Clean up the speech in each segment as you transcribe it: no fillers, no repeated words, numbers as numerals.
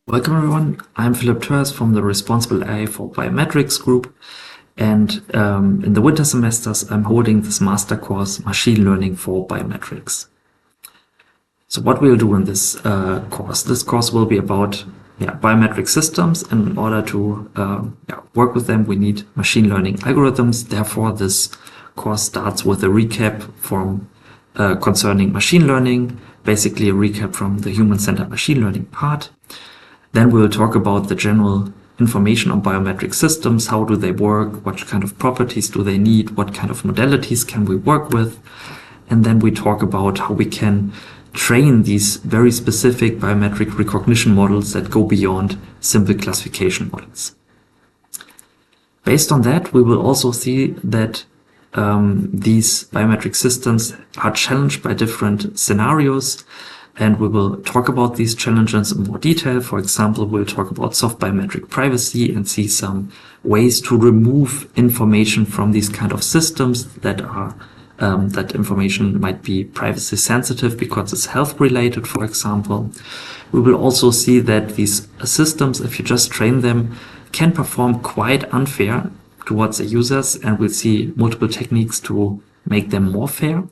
Welcome everyone, I'm Philipp Terhörst from the Responsible AI for Biometrics group, and in the winter semesters I'm holding this master course Machine Learning for Biometrics. So what we'll do in this course will be about biometric systems, and in order to work with them we need machine learning algorithms. Therefore this course starts with a recap from concerning machine learning, basically a recap from the human-centered machine learning part. Then we'll talk about the general information on biometric systems. How do they work? What kind of properties do they need? What kind of modalities can we work with? And then we talk about how we can train these very specific biometric recognition models that go beyond simple classification models. Based on that, we will also see that these biometric systems are challenged by different scenarios. And we will talk about these challenges in more detail. For example, we'll talk about soft biometric privacy and see some ways to remove information from these kind of systems that are that information might be privacy sensitive because it's health related, for example. We will also see that these systems, if you just train them, can perform quite unfair towards the users, and we'll see multiple techniques to make them more fair.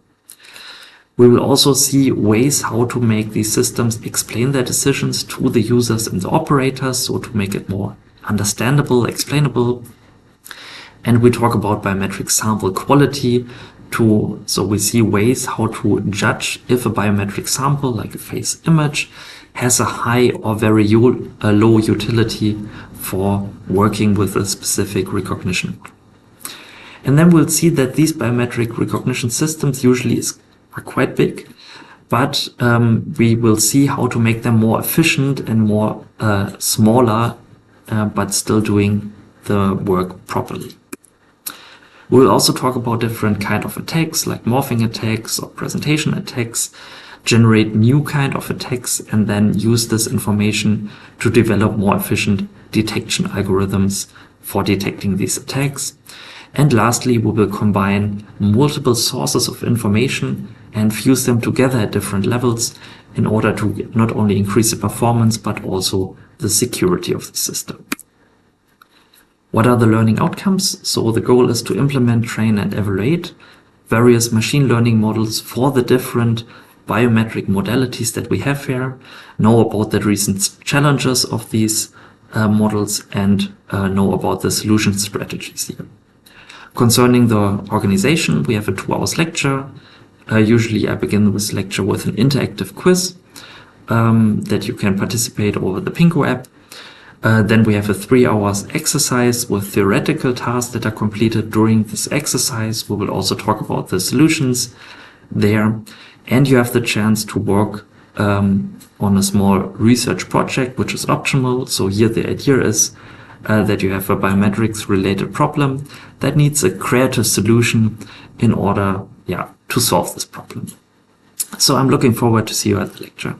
We will also see ways how to make these systems explain their decisions to the users and the operators, so to make it more understandable, explainable. And we talk about biometric sample quality, so we see ways how to judge if a biometric sample, like a face image, has a high or very low utility for working with a specific recognition. And then we'll see that these biometric recognition systems usually are quite big, but we will see how to make them more efficient and more smaller, but still doing the work properly. We'll also talk about different kind of attacks, like morphing attacks or presentation attacks, generate new kind of attacks, and then use this information to develop more efficient detection algorithms for detecting these attacks. And lastly, we will combine multiple sources of information and fuse them together at different levels in order to not only increase the performance, but also the security of the system. What are the learning outcomes? So the goal is to implement, train, and evaluate various machine learning models for the different biometric modalities that we have here, know about the recent challenges of these models, and know about the solution strategies here. Concerning the organization, we have a 2-hour lecture. Usually I begin this lecture with an interactive quiz that you can participate over the Pinko app. Then we have a 3-hour exercise with theoretical tasks that are completed during this exercise. We will also talk about the solutions there. And you have the chance to work on a small research project, which is optional. So here the idea is that you have a biometrics related problem that needs a creative solution in order to solve this problem. So I'm looking forward to see you at the lecture.